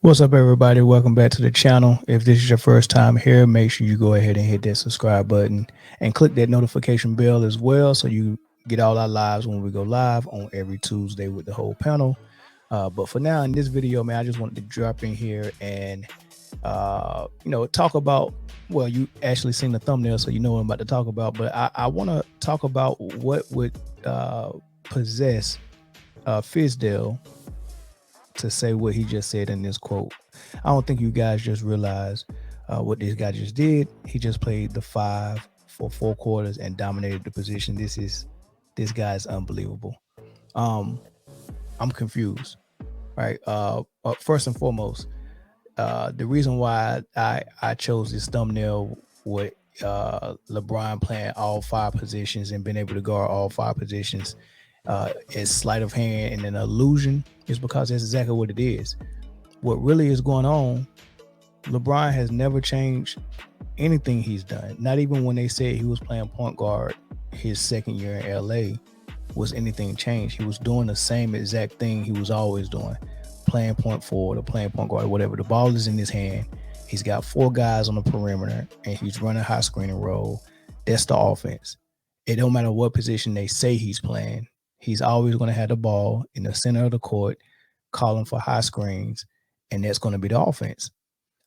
What's up, everybody? Welcome back to the channel. If this is your first time here, make sure you go ahead and hit that subscribe button and click that notification bell as well so you get all our lives when we go live on every Tuesday with the whole panel. But for now, in this video, man, I just wanted to drop in here and, talk about, well, you actually seen the thumbnail, so you know what I'm about to talk about. But I want to talk about what would possess Fizdale to say what he just said in this quote. I don't think you guys just realize what this guy just did. He just played the five for 4 quarters and dominated the position. This guy is unbelievable. Um, I'm confused, right? First and foremost, the reason why I chose this thumbnail with LeBron playing all five positions and being able to guard all five positions is sleight of hand and an illusion is because that's exactly what it is. What really is going on, LeBron has never changed anything he's done. Not even when they said he was playing point guard his second year in LA was anything changed. He was doing the same exact thing he was always doing, playing point forward or playing point guard or whatever. The ball is in his hand. He's got four guys on the perimeter and he's running high screen and roll. That's the offense. It don't matter what position they say he's playing. He's always going to have the ball in the center of the court, calling for high screens, and that's going to be the offense.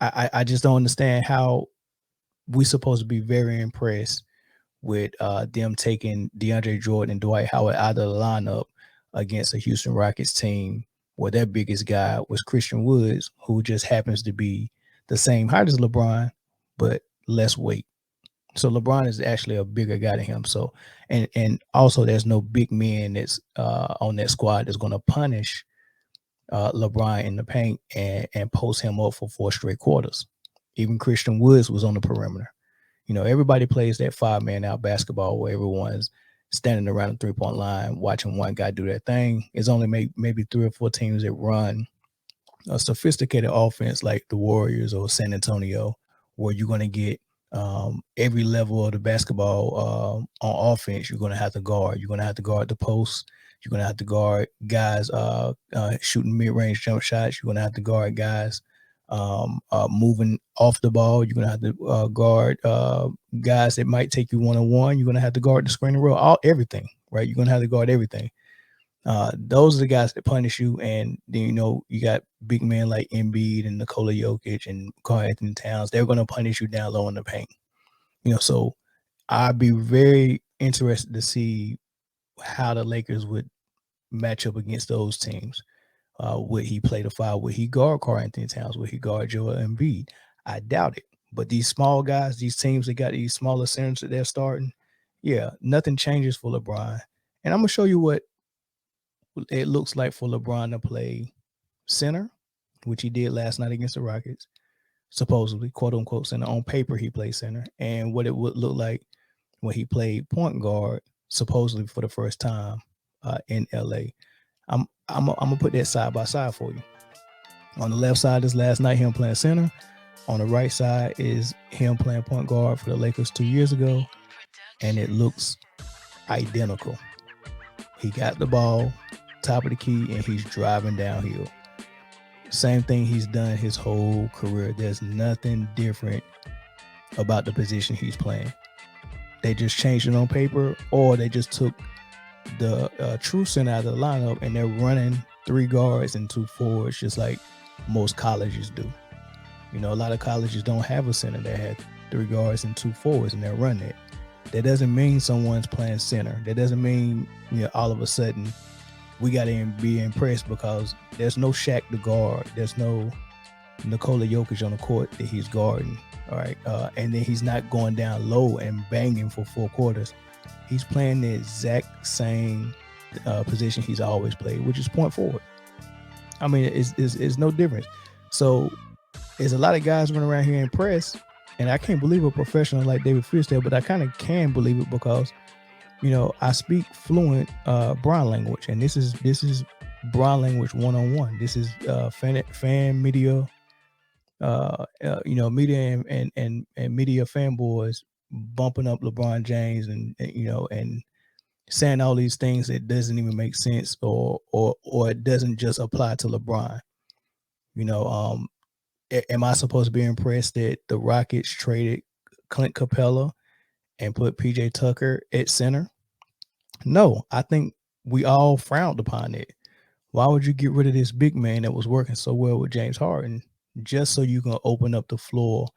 I just don't understand how we're supposed to be very impressed with them taking DeAndre Jordan and Dwight Howard out of the lineup against a Houston Rockets team where their biggest guy was Christian Woods, who just happens to be the same height as LeBron, but less weight. So LeBron is actually a bigger guy than him. So and also there's no big man that's on that squad that's going to punish LeBron in the paint and post him up for 4 straight quarters. Even Christian Woods was on the perimeter. You know, everybody plays that 5-man out basketball where everyone's standing around the 3-point line watching one guy do that thing. It's only maybe 3 or 4 teams that run a sophisticated offense like the Warriors or San Antonio, where you're going to get every level of the basketball on offense. You're going to have to guard. You're going to have to guard the post. You're going to have to guard guys shooting mid-range jump shots. You're going to have to guard guys moving off the ball. You're going to have to guard guys that might take you one-on-one. You're going to have to guard the screen and roll, everything, right? You're going to have to guard everything. Those are the guys that punish you. And then, you got big men like Embiid and Nikola Jokic and Karl Anthony Towns. They're going to punish you down low in the paint. So I'd be very interested to see how the Lakers would match up against those teams. Would he play the five? Would he guard Karl Anthony Towns? Would he guard Joel Embiid? I doubt it. But these small guys, these teams that got these smaller centers that they're starting, yeah, nothing changes for LeBron. And I'm going to show you what it looks like for LeBron to play center, which he did last night against the Rockets, supposedly, quote unquote center. On paper, he played center, and what it would look like when he played point guard, supposedly for the first time in LA. I'm gonna put that side by side for you. On the left side is last night him playing center. On the right side is him playing point guard for the Lakers 2 years ago, and it looks identical. He got the ball, top of the key, and he's driving downhill. Same thing he's done his whole career. There's nothing different about the position he's playing. They just changed it on paper, or they just took the true center out of the lineup and they're running 3 guards and 2 forwards, just like most colleges do. A lot of colleges don't have a center that had 3 guards and 2 forwards, and they're running it. That doesn't mean someone's playing center. That doesn't mean all of a sudden we got to be impressed because there's no Shaq to guard. There's no Nikola Jokic on the court that he's guarding. All right. And then he's not going down low and banging for 4 quarters. He's playing the exact same position he's always played, which is point forward. I mean, it's no difference. So there's a lot of guys running around here impressed, and I can't believe a professional like David Fizdale, but I kind of can believe it because, I speak fluent Bron-language, and this is Bron-language 101. This is fan media, media and media fanboys bumping up LeBron James and saying all these things that doesn't even make sense or it doesn't just apply to LeBron. You know, am I supposed to be impressed that the Rockets traded Clint Capella and put PJ Tucker at center? No, I think we all frowned upon it. Why would you get rid of this big man that was working so well with James Harden just so you can open up the floor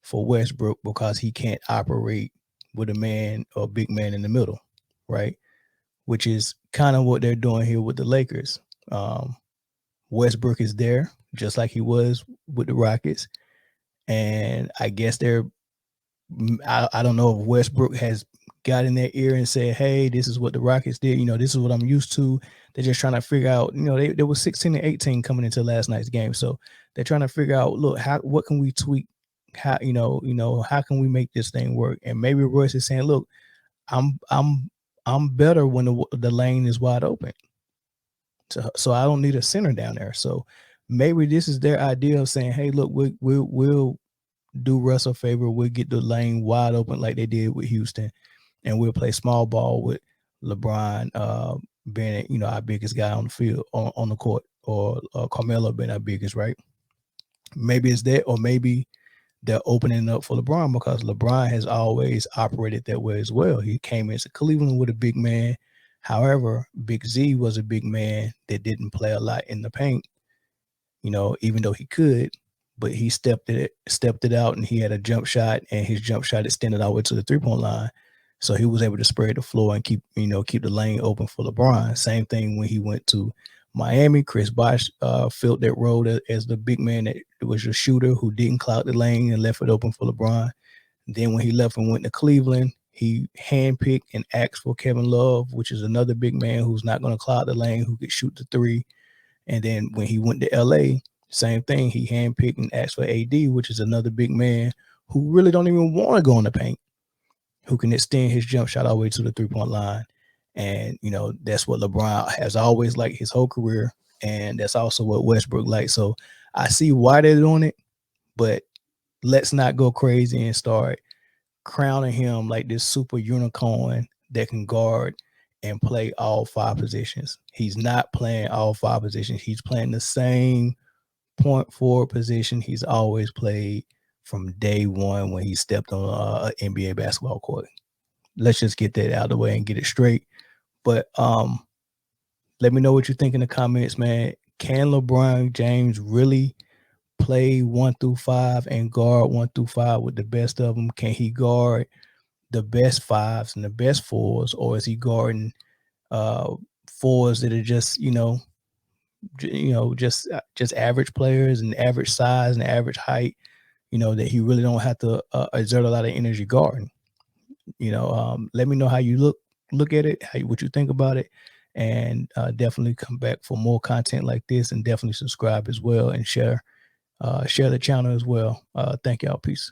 for Westbrook because he can't operate with a man or a big man in the middle, right? Which is kind of what they're doing here with the Lakers. Westbrook is there just like he was with the Rockets. And I guess I don't know if Westbrook has got in their ear and said, hey, this is what the Rockets did. You know, this is what I'm used to. They're just trying to figure out, you know, they were 16 and 18 coming into last night's game. So they're trying to figure out, look, what can we tweak? How, how can we make this thing work? And maybe Royce is saying, look, I'm better when the lane is wide open. So I don't need a center down there. So maybe this is their idea of saying, hey, look, we'll do Russ a favor. We'll get the lane wide open like they did with Houston, and we'll play small ball with LeBron being, you know, our biggest guy on the field, on the court, or Carmelo being our biggest, right? Maybe it's that, or maybe they're opening up for LeBron because LeBron has always operated that way as well. He came into Cleveland with a big man. However, Big Z was a big man that didn't play a lot in the paint, you know, even though he could, but he stepped it out, and he had a jump shot, and his jump shot extended all the way to the 3-point line. So he was able to spread the floor and keep the lane open for LeBron. Same thing when he went to Miami. Chris Bosh filled that role as the big man that was a shooter who didn't cloud the lane and left it open for LeBron. Then when he left and went to Cleveland, he handpicked and asked for Kevin Love, which is another big man who's not going to cloud the lane, who could shoot the three. And then when he went to LA, same thing. He handpicked and asked for AD, which is another big man who really don't even want to go in the paint, who can extend his jump shot all the way to the 3-point line. And, you know, that's what LeBron has always liked his whole career. And that's also what Westbrook likes. So I see why they're doing it, but let's not go crazy and start crowning him like this super unicorn that can guard and play all 5 positions. He's not playing all 5 positions. He's playing the same point forward position he's always played from day one when he stepped on an NBA basketball court. Let's just get that out of the way and get it straight. But let me know what you think in the comments, man. Can LeBron James really play 1 through 5 and guard 1 through 5 with the best of them? Can he guard the best 5s and the best 4s, or is he guarding 4s that are just just average players and average size and average height, that he really don't have to exert a lot of energy guarding? Let me know how you look at it, what you think about it, and definitely come back for more content like this, and definitely subscribe as well, and share the channel as well. Thank y'all. Peace.